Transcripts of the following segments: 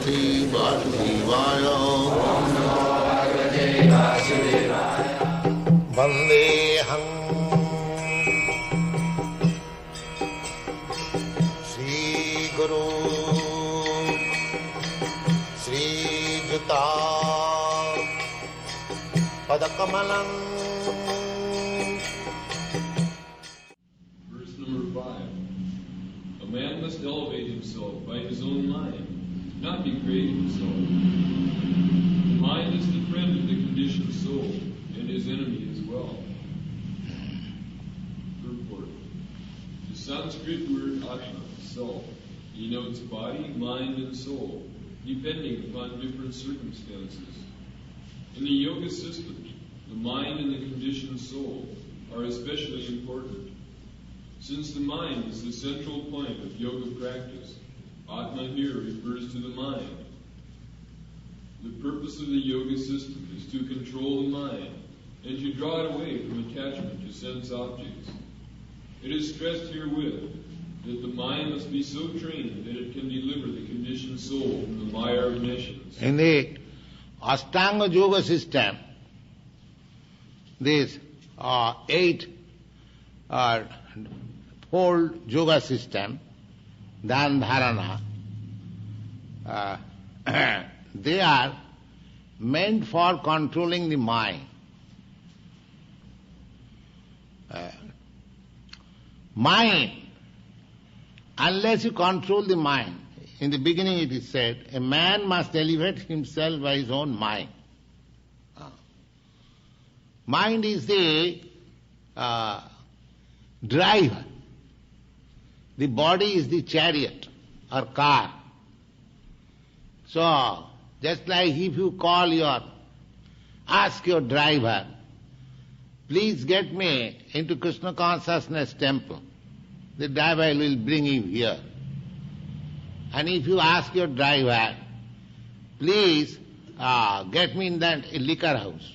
Bhagavate Vasudevaya. Vandeham Sri Guru Sri Juta Padakamalam. Verse number 5. A man must elevate himself by his own mind, not degrade himself. The mind is the friend of the conditioned soul, and his enemy as well. Purport. The Sanskrit word Atma, self, denotes body, mind, and soul, depending upon different circumstances. In the yoga system, the mind and the conditioned soul are especially important. Since the mind is the central point of yoga practice, Atma here refers to the mind. The purpose of the yoga system is to control the mind and to draw it away from attachment to sense objects. It is stressed herewith that the mind must be so trained that it can deliver the conditioned soul from the mire of nations. In the Ashtanga Yoga system, this eightfold yoga system, Dhan Dharana, they are meant for controlling the mind. Mind, unless you control the mind, in the beginning it is said, a man must elevate himself by his own mind. Mind is the driver. The body is the chariot or car. So, just like if you ask your driver, please get me into Krishna consciousness temple, the driver will bring you here. And if you ask your driver, please get me in that liquor house,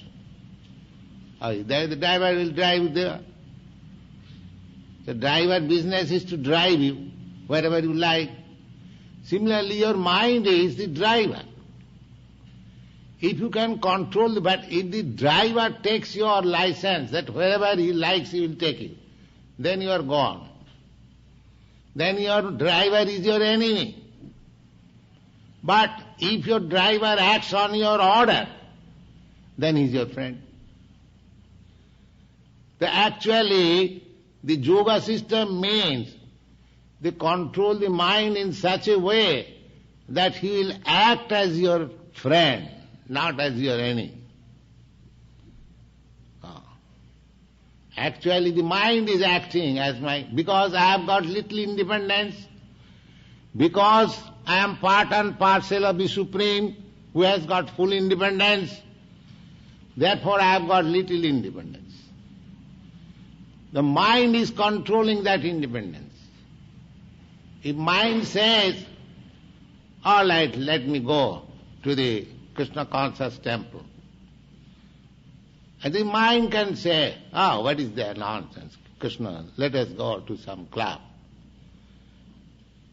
the driver will drive you there. The driver business is to drive you wherever you like. Similarly, your mind is the driver. If you can control but if the driver takes your license that wherever he likes he will take you, then you are gone. Then your driver is your enemy. But if your driver acts on your order, then he is your friend. Actually, the yoga system means they control the mind in such a way that he will act as your friend, not as your enemy. Actually, the mind is acting as because I have got little independence, because I am part and parcel of the Supreme who has got full independence, therefore I have got little independence. The mind is controlling that independence. If mind says, all right, let me go to the Krishna conscious temple, and the mind can say, what is that nonsense? Krishna, let us go to some club.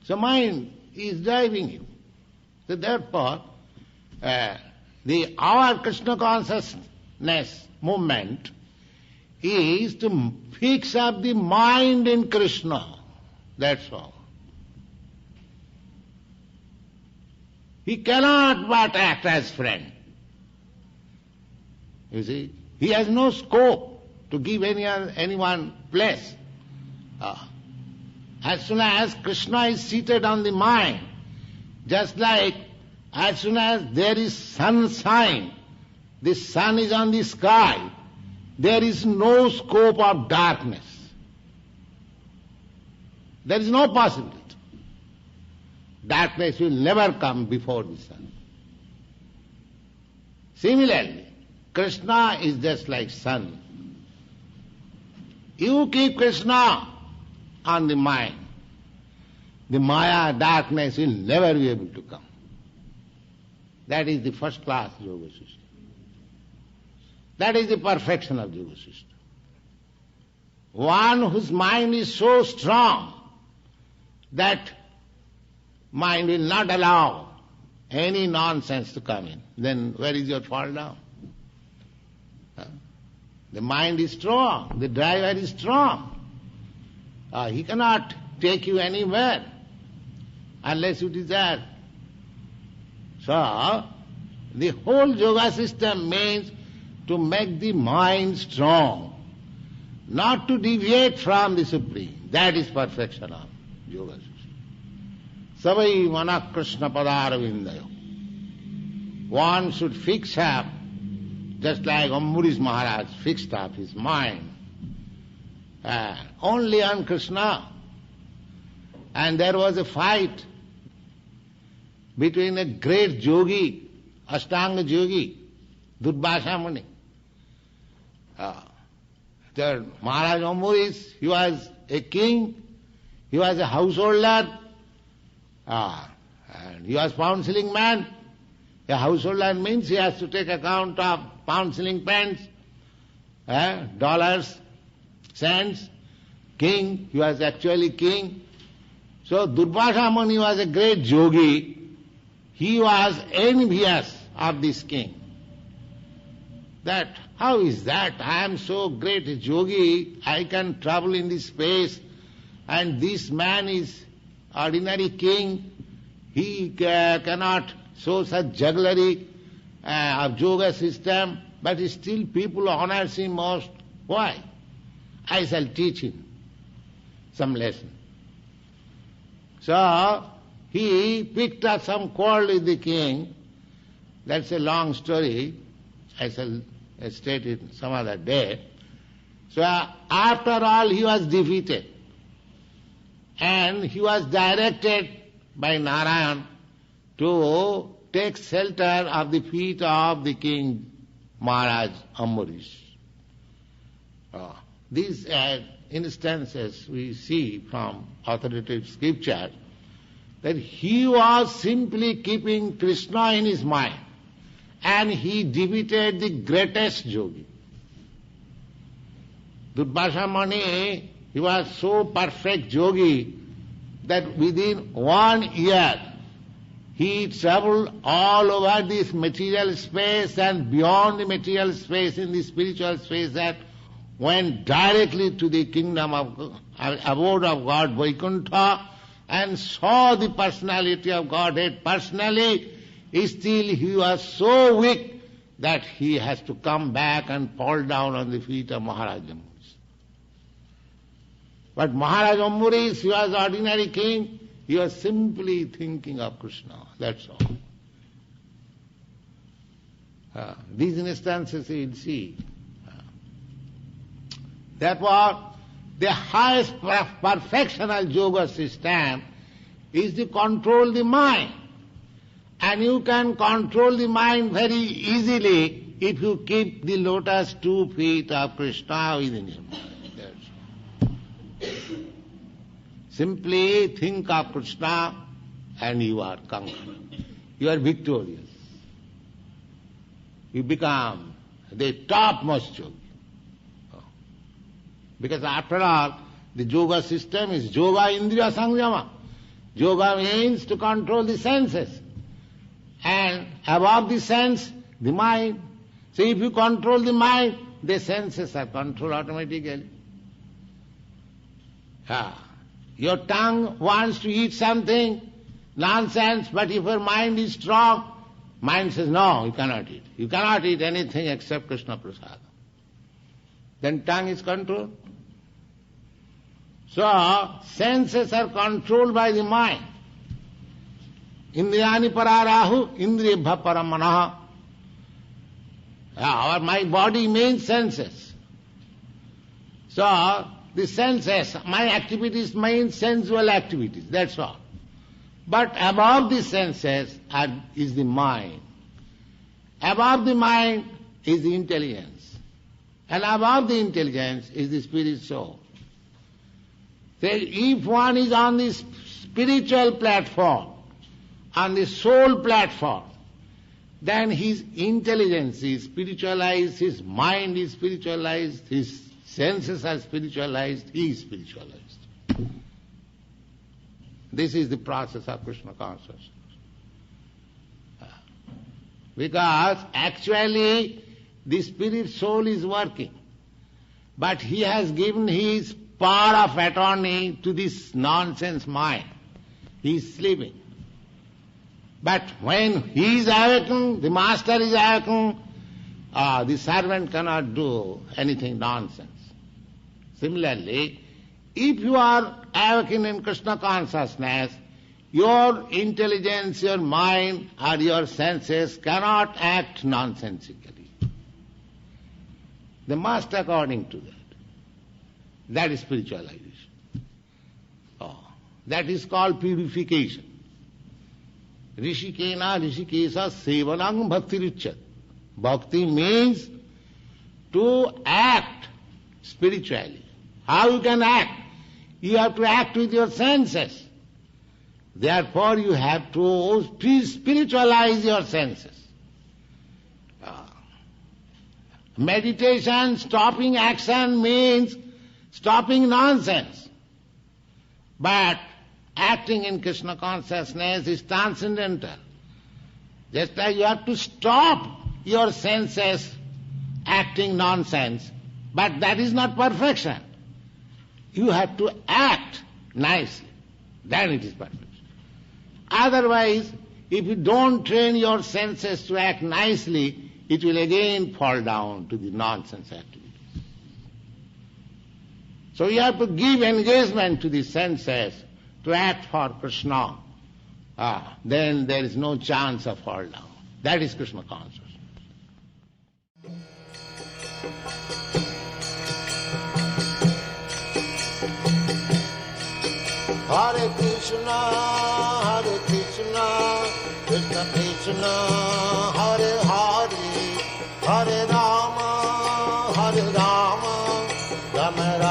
So mind is driving you. So therefore, our Krishna consciousness movement is to fix up the mind in Krishna. That's all. He cannot but act as friend. You see, he has no scope to give anyone place. As soon as Krishna is seated on the mind, just like as soon as there is sunshine, the sun is on the sky, there is no scope of darkness. There is no possibility. Darkness will never come before the sun. Similarly, Krishna is just like sun. You keep Krishna on the mind, the Maya, darkness will never be able to come. That is the first class yoga system. That is the perfection of yoga system. One whose mind is so strong that mind will not allow any nonsense to come in, then where is your fall down? The mind is strong, the driver is strong. He cannot take you anywhere unless you desire. So, the whole yoga system means to make the mind strong, not to deviate from the Supreme. That is perfection of yoga system. Savai mana Krishna padaravindayo. One should fix up, just like Ambarish Maharaj fixed up his mind, only on Krishna. And there was a fight between a great yogi, Ashtanga yogi, Durvasa Muni. The Maharaj Ambarish, he was a king, he was a householder, and he was pound-shilling man. A householder means he has to take account of pound-shilling pence, dollars, cents. King, he was actually king. So Durvasa Muni was a great yogi. He was envious of this king. That, how is that? I am so great a yogi, I can travel in this space, and this man is ordinary king. He cannot show such jugglery of yoga system, but still people honor him most. Why? I shall teach him some lesson. So, he picked up some quarrel with the king. That's a long story. I shall state it some other day. So, after all, he was defeated. And he was directed by Narayan to take shelter of the feet of the king Maharaj Ambarish. These instances we see from authoritative scripture that he was simply keeping Krishna in his mind, and he defeated the greatest yogi. Durvasa Muni, he was so perfect yogi that within 1 year he traveled all over this material space and beyond the material space in the spiritual space, that went directly to the kingdom of abode of God, Vaikuntha, and saw the personality of Godhead personally. Still he was so weak that he has to come back and fall down on the feet of Maharaj Ambarish. But Maharaj Ambarish, he was ordinary king, he was simply thinking of Krishna, that's all. These instances you will see. Therefore, the highest perfectional yoga system is to control the mind. And you can control the mind very easily if you keep the lotus 2 feet of Krishna within your mind. Simply think of Krishna and you are conquered. You are victorious. You become the topmost yogi. Because after all, the yoga system is yoga indriya samyama. Yoga means to control the senses. And above the sense, the mind. So if you control the mind, the senses are controlled automatically. Your tongue wants to eat something, nonsense, but if your mind is strong, mind says, no, you cannot eat. You cannot eat anything except Krishna Prasada. Then tongue is controlled. So, senses are controlled by the mind. Indriyani pararahu, indriyabha paramanaha. My body means senses. So, the senses, my activities mean sensual activities, that's all. But above the senses is the mind. Above the mind is the intelligence. And above the intelligence is the spirit soul. So if one is on the spiritual platform, on the soul platform, then his intelligence is spiritualized, his mind is spiritualized, his senses are spiritualized, he is spiritualized. This is the process of Krishna consciousness. Because actually the spirit soul is working. But he has given his power of attorney to this nonsense mind. He is sleeping. But when he is awakened, the master is awakened, the servant cannot do anything nonsense. Similarly, if you are awakened in Krishna consciousness, your intelligence, your mind or your senses cannot act nonsensically. They must according to that. That is spiritualization. That is called purification. Rishikena Rishikesa Sevanang Bhakti Richat. Bhakti means to act spiritually. How you can act? You have to act with your senses. Therefore you have to spiritualize your senses. Meditation, stopping action means stopping nonsense. But acting in Krishna consciousness is transcendental. Just like you have to stop your senses acting nonsense, but that is not perfection. You have to act nicely, then it is perfection. Otherwise, if you don't train your senses to act nicely, it will again fall down to the nonsense activities. So you have to give engagement to the senses to act for Krishna. Then there is no chance of fall down. That is Krishna consciousness. Hare Krishna, Krishna Krishna, Hare Hare, Hare Rama, Rama